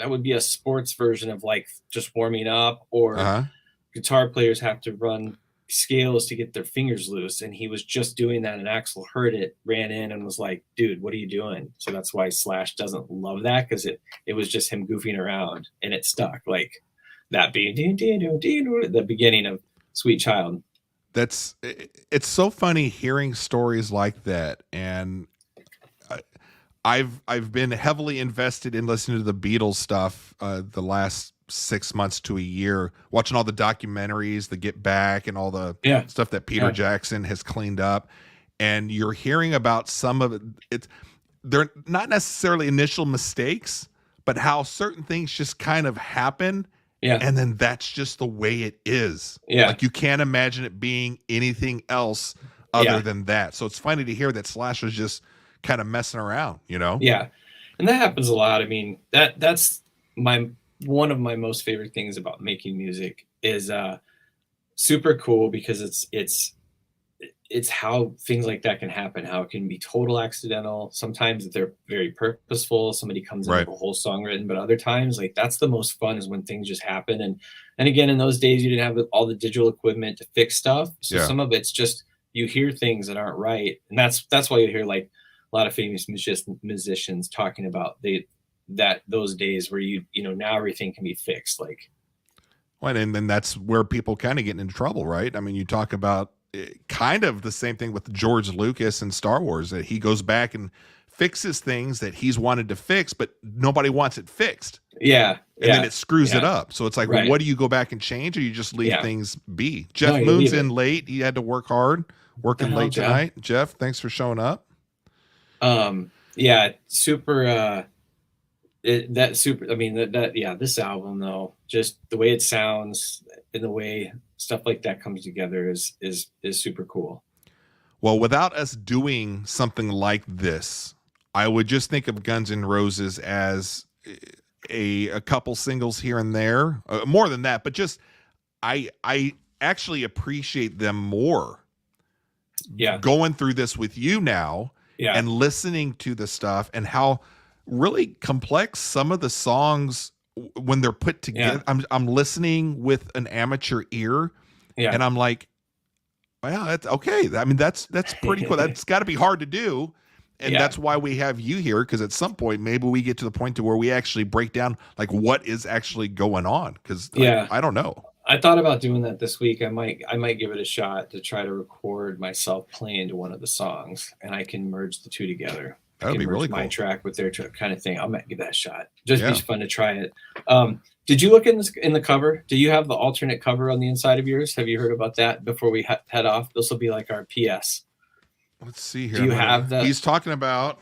would be a sports version of like just warming up, or guitar players have to run scales to get their fingers loose, and he was just doing that, and Axl heard it, ran in and was like, dude, what are you doing? So that's why Slash doesn't love that, because it was just him goofing around, and it stuck, like that being the beginning of Sweet Child. It's so funny hearing stories like that, and I've been heavily invested in listening to the Beatles stuff the last 6 months to a year, watching all the documentaries, the Get Back, and all the stuff that Peter Jackson has cleaned up. And you're hearing about some of it. They're not necessarily initial mistakes, but how certain things just kind of happen. Yeah. And then that's just the way it is. Yeah. Like you can't imagine it being anything else other than that. So it's funny to hear that Slash was just kind of messing around, you know? Yeah. And that happens a lot. I mean, that's one of my most favorite things about making music is super cool, because it's how things like that can happen, how it can be total accidental. Sometimes they're very purposeful. Somebody comes in with a whole song written, but other times, like, that's the most fun, is when things just happen. And again, in those days, you didn't have all the digital equipment to fix stuff. So some of it's just, you hear things that aren't right. And that's why you hear like a lot of famous musicians talking about those days where you know, now everything can be fixed. Like, well, and then that's where people kind of get into trouble, right? I mean, you talk about kind of the same thing with George Lucas and Star Wars, that he goes back and fixes things that he's wanted to fix, but nobody wants it fixed. Yeah. And then it screws it up. So it's like, well, what do you go back and change, or you just leave things be? Jeff Moon's in late. He had to work hard, working late tonight. Jeff, thanks for showing up. Super. This album, though, just the way it sounds and the way stuff like that comes together is super cool. Well, without us doing something like this, I would just think of Guns N' Roses as a couple singles here and there, more than that, but just I actually appreciate them more. Yeah, going through this with you now, and listening to the stuff, and how really complex some of the songs when they're put together. I'm listening with an amateur ear, and I'm like, well, that's okay. I mean, that's pretty cool. That's got to be hard to do. And that's why we have you here, because at some point, maybe we get to the point to where we actually break down like what is actually going on. Because I don't know. I thought about doing that this week. I might give it a shot to try to record myself playing to one of the songs, and I can merge the two together. That would be really cool. My track with their kind of thing. I might give that a shot. Just be fun to try it. Did you look in the cover? Do you have the alternate cover on the inside of yours? Have you heard about that before we head off? This will be like our PS. Let's see here. Do you have the? He's talking about.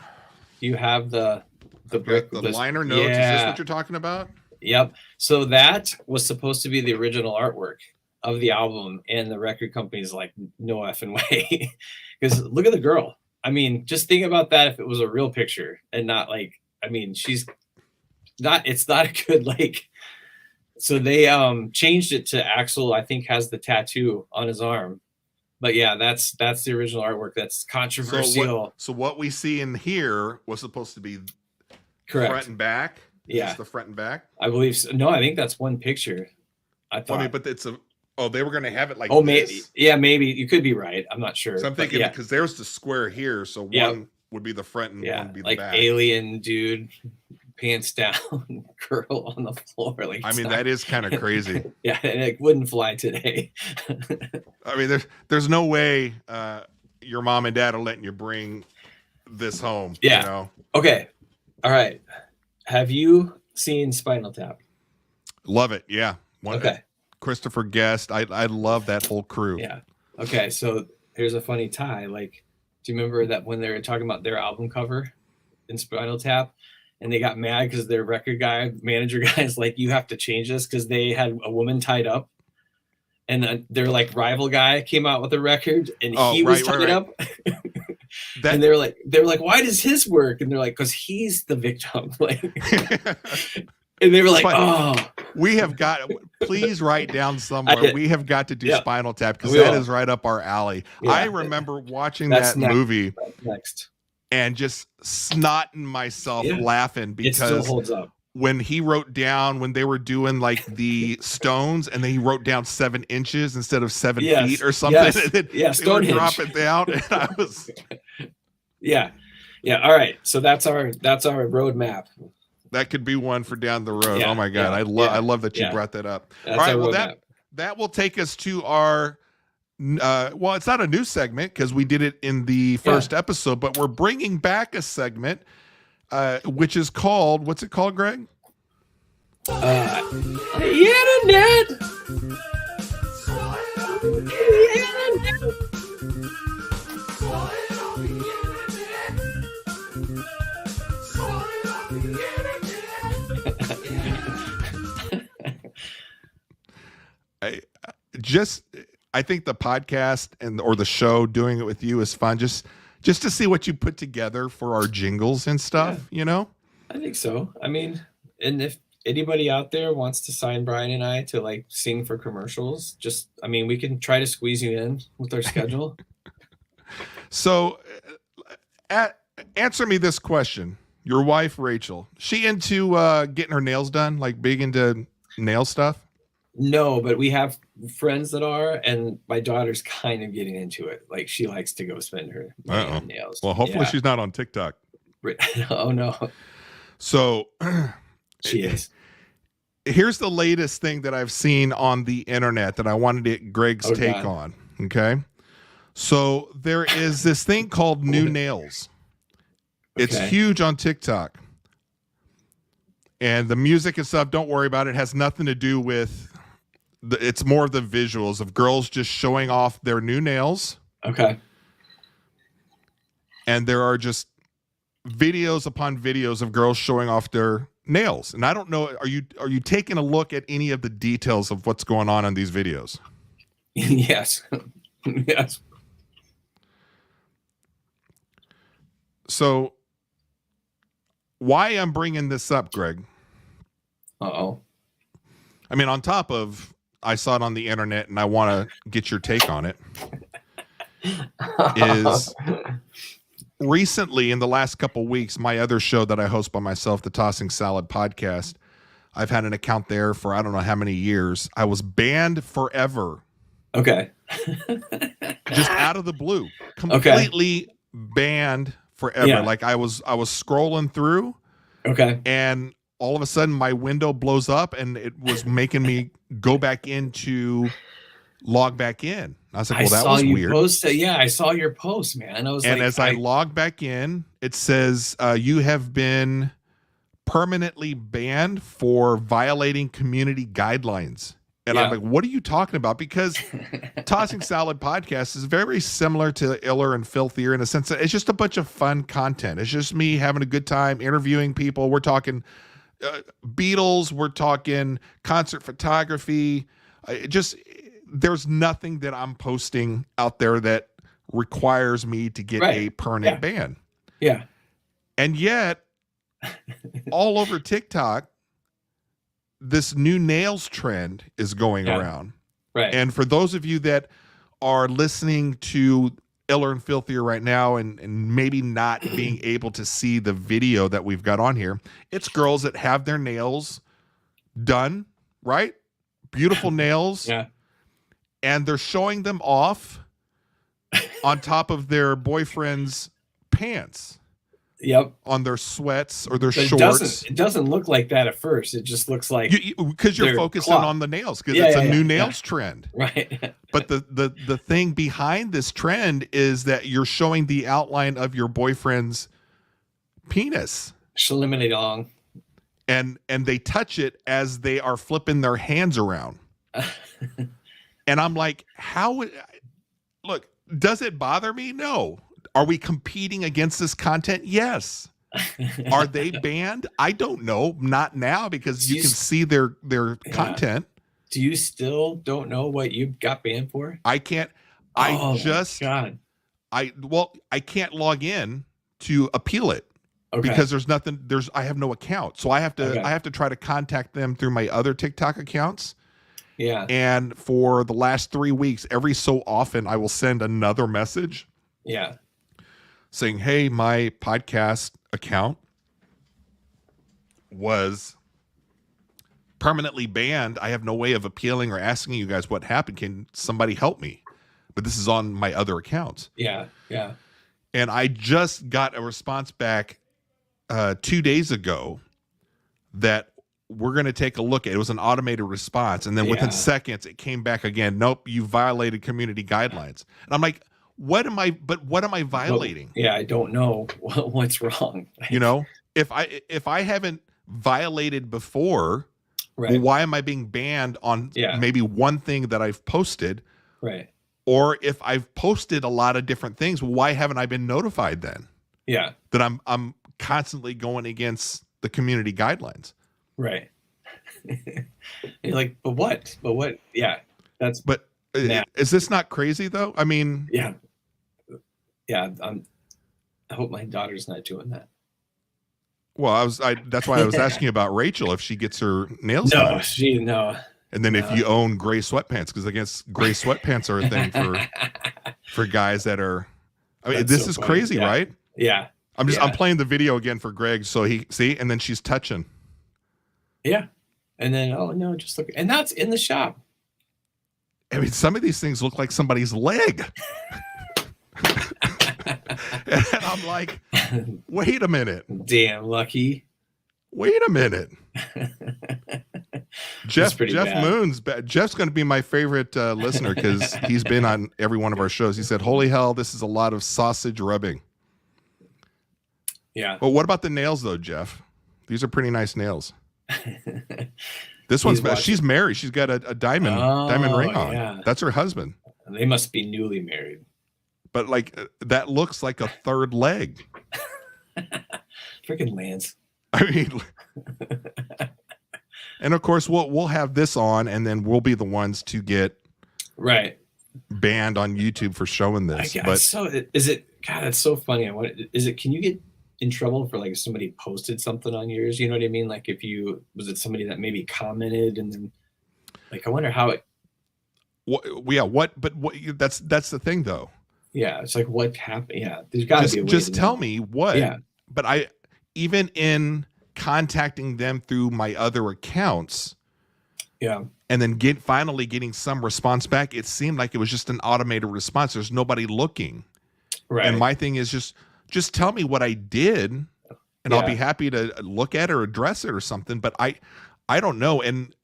Do you have the brick? The liner notes. Yeah. Is this what you're talking about? Yep. So that was supposed to be the original artwork of the album, and the record company's like, no effing way, because look at the girl. I mean, just think about that if it was a real picture and not like, I mean, she's not, it's not a good, like, So they changed it to Axel, I think, has the tattoo on his arm. But yeah, that's the original artwork. That's controversial. So what we see in here was supposed to be Correct. front and back. Yeah. Just the front and back. I believe so. No, I think that's one picture. I thought. I mean, but it's they were going to have it like oh, this. maybe. Yeah, maybe. You could be right. I'm not sure. So I'm thinking because there's the square here. So one would be the front and one would be the like back. alien dude, pants down, girl on the floor. Like, I mean, that is kind of crazy. Yeah, and it wouldn't fly today. I mean, there's no way your mom and dad are letting you bring this home. Yeah. You know? Okay. All right. Have you seen Spinal Tap? Love it. Yeah. Okay. Christopher Guest. I love that whole crew. Yeah. Okay. So here's a funny tie. Like, do you remember that when they were talking about their album cover in Spinal Tap, and they got mad because their manager guy is like, you have to change this because they had a woman tied up, and their like rival guy came out with a record and he was tied up. And they were like, why does his work? And they're like, because he's the victim. Like, and they were like, we have got. Please write down somewhere. We have got to do Spinal Tap because that is right up our alley. Yeah. I remember watching that movie and just snotting myself laughing because it still holds up. When he wrote down when they were doing like the stones and then he wrote down 7 inches instead of 7 feet or something. Yes. They would drop it down. And I was Yeah. All right. So that's our roadmap. That could be one for down the road. Oh my God. I love that you brought that up. That's all right. Well, that will take us to our well, it's not a new segment because we did it in the first episode, but we're bringing back a segment which is called, what's it called, Greg? Internet. I think the podcast or the show doing it with you is fun. Just to see what you put together for our jingles and stuff, you know? I think so. I mean, and if anybody out there wants to sign Brian and I to like sing for commercials, we can try to squeeze you in with our schedule. So answer me this question. Your wife, Rachel, she into getting her nails done, like big into nail stuff? No, but we have friends that are, and my daughter's kind of getting into it. Like she likes to go spend her money on nails. Well, hopefully she's not on TikTok. Oh no. So she is. Here's the latest thing that I've seen on the internet that I wanted to get Greg's take on. Okay. So there is this thing called New Nails. It's huge on TikTok. And the music and stuff, don't worry about it. It has nothing to do with it's more of the visuals of girls just showing off their new nails. Okay. And there are just videos upon videos of girls showing off their nails. And I don't know, are you taking a look at any of the details of what's going on in these videos? Yes. Yes. So why I'm bringing this up, Greg? Uh-oh. I mean, on top of I saw it on the internet and I want to get your take on it, is recently in the last couple weeks, my other show that I host by myself, the Tossing Salad podcast, I've had an account there for I don't know how many years. I was banned forever. Okay. Just out of the blue. Completely banned forever. Yeah. Like I was scrolling through. Okay. And all of a sudden my window blows up and it was making me go back into log back in. I was like, well, that was weird. I saw your post, man. I log back in, it says you have been permanently banned for violating community guidelines. And I'm like, what are you talking about? Because Tossing Salad podcast is very similar to Iller and Filthier in a sense that it's just a bunch of fun content. It's just me having a good time interviewing people. We're talking Beatles. We're talking concert photography. There's nothing that I'm posting out there that requires me to get a permanent ban. Yeah. And yet, all over TikTok, this new nails trend is going around. Right. And for those of you that are listening to Iller and Filthier right now and maybe not being able to see the video that we've got on here, it's girls that have their nails done, right? Beautiful nails. Yeah. And they're showing them off on top of their boyfriend's pants. Yep. On their sweats or their But shorts. it doesn't look like that at first. It just looks like because you're they're focusing cloth. on the nails because it's a new nails trend. Right. But the thing behind this trend is that you're showing the outline of your boyfriend's penis. Eliminate long. And they touch it as they are flipping their hands around. And I'm like, look, does it bother me? No. Are we competing against this content? Yes. Are they banned? I don't know. Not now because you can see their content. Do you still don't know what you got banned for? I can't. God. I can't log in to appeal it because there's nothing. I have no account, so I have to try to contact them through my other TikTok accounts. Yeah. And for the last 3 weeks, every so often, I will send another message. Yeah. Saying, hey, my podcast account was permanently banned. I have no way of appealing or asking you guys what happened. Can somebody help me? But this is on my other accounts. Yeah. Yeah. And I just got a response back 2 days ago that we're going to take a look at. It was an automated response. And then within seconds, it came back again. Nope, you violated community guidelines. And I'm like, what am I violating? Well, I don't know what's wrong. You know, if I haven't violated before, well, why am I being banned on maybe one thing that I've posted? Right. Or if I've posted a lot of different things, why haven't I been notified then? Yeah. That I'm constantly going against the community guidelines. Right. You're like, but what? Yeah. Is this not crazy though? I mean, yeah. I hope my daughter's not doing that. Well, that's why I was asking about Rachel if she gets her nails done. No. And then if you own gray sweatpants, because I guess gray sweatpants are a thing for guys that are. I mean, this is crazy, right? Yeah. I'm playing the video again for Greg, so he see, and then she's touching. Yeah. And then just look, and that's in the shop. I mean, some of these things look like somebody's leg. And I'm like, wait a minute. Damn lucky. Wait a minute. Jeff Moon's Jeff's going to be my favorite listener because he's been on every one of our shows. He said, holy hell, this is a lot of sausage rubbing. Yeah. But what about the nails though, Jeff? These are pretty nice nails. This one's she's married. She's got a diamond ring on. Yeah. That's her husband. They must be newly married. But like that looks like a third leg. Freaking Lance. I mean, and of course we'll have this on, and then we'll be the ones to get banned on YouTube for showing this. But so is it? God, that's so funny. Can you get in trouble for like if somebody posted something on yours? You know what I mean? Like was it somebody that maybe commented and then like I wonder how it. That's the thing though. Yeah, it's like what happened. Yeah, there's got to be a way just tell me what. Yeah, but even in contacting them through my other accounts, and then finally getting some response back, it seemed like it was just an automated response. There's nobody looking, and my thing is just tell me what I did, and I'll be happy to look at it or address it or something. But I don't know. And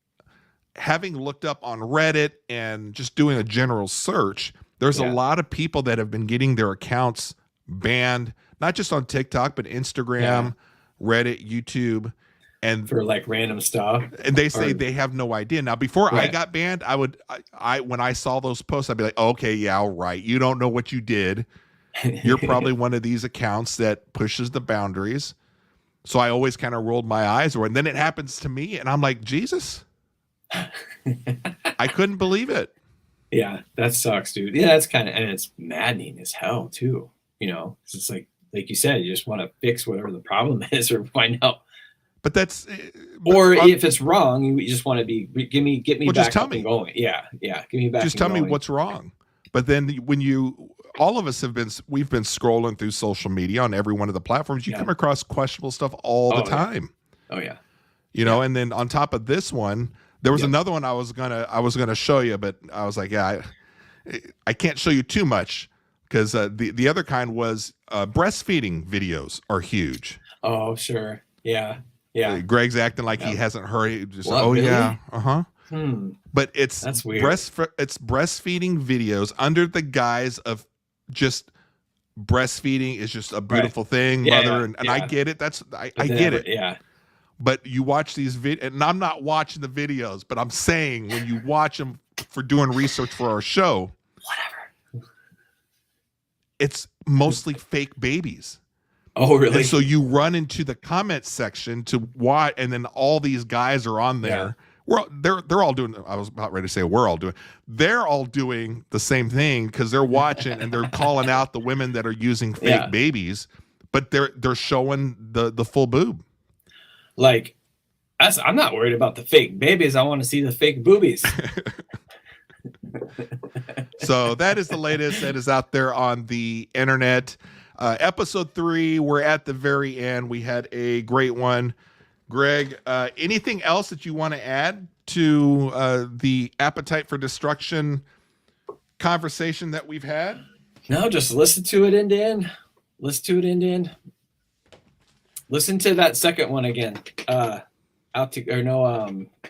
having looked up on Reddit and just doing a general search, there's a lot of people that have been getting their accounts banned, not just on TikTok, but Instagram, Reddit, YouTube, and for like random stuff. And they say they have no idea. Now, before I got banned, I when I saw those posts, I'd be like, oh, okay, yeah, all right. You don't know what you did. You're probably one of these accounts that pushes the boundaries. So I always kind of rolled my eyes, and then it happens to me, and I'm like, Jesus, I couldn't believe it. Yeah, that sucks, dude. Yeah, that's and it's maddening as hell too. You know, it's like you said, you just want to fix whatever the problem is or find out But that's Or if it's wrong, you just want to be get me Well, just back tell up me. and going. Yeah, give me back. just and tell me going. what's wrong. But then when all of us we've been scrolling through social media on every one of the platforms. You come across questionable stuff all the time. Oh yeah. You know, and then on top of this one, there was another one I was gonna show you, but I was like, I can't show you too much because the other kind was breastfeeding videos are huge. Oh sure. Yeah. Greg's acting like he hasn't heard. Just What, really? Yeah, But That's weird. It's breastfeeding videos under the guise of just breastfeeding is just a beautiful thing, mother, and I get it. I get it. Yeah. But you watch these videos, and I'm not watching the videos, but I'm saying when you watch them for doing research for our show, it's mostly fake babies. Oh, really? And so you run into the comment section to watch, and then all these guys are on there. They're all doing. I was about ready to say we're all doing. They're all doing the same thing because they're watching and they're calling out the women that are using fake babies, but they're showing the full boob. Like, I'm not worried about the fake babies. I want to see the fake boobies. So that is the latest that is out there on the internet. Episode 3, we're at the very end. We had a great one. Greg, anything else that you want to add to the Appetite for Destruction conversation that we've had? No, just listen to it end to end. Listen to that second one again.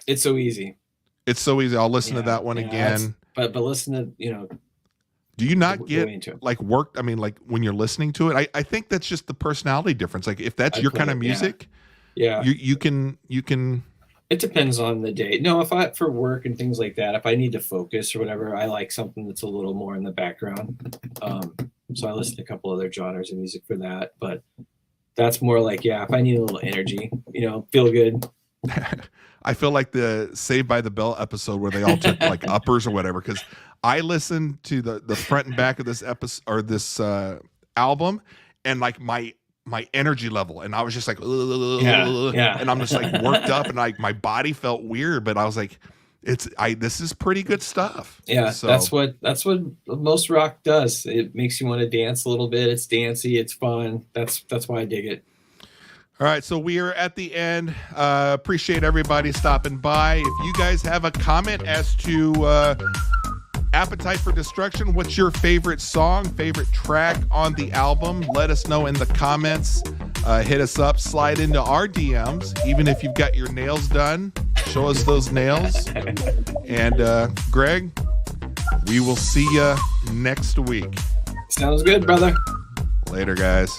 It's so easy. It's so easy. I'll listen to that one again. But listen to, do you not get like work? I mean, like when you're listening to it, I think that's just the personality difference. Like if that's your kind of music, you can. It depends on the day. No, if I for work and things like that, if I need to focus or whatever, I like something that's a little more in the background. So I listen to a couple other genres of music for that. But that's more like, if I need a little energy, feel good. I feel like the Saved by the Bell episode where they all took like uppers or whatever, because I listened to the front and back of this episode or this album, and like my energy level, and I was just like, and I'm just like worked up, and like my body felt weird, but I was like, this is pretty good stuff. Yeah, so, that's what most rock does. It makes you want to dance a little bit. It's dancey, it's fun. That's why I dig it. All right, so we are at the end. Appreciate everybody stopping by. If you guys have a comment as to Appetite for Destruction, what's your favorite song, favorite track on the album? Let us know in the comments. Hit us up, slide into our DMs. Even if you've got your nails done, show us those nails. And Greg, we will see you next week. Sounds good, brother. Later, guys.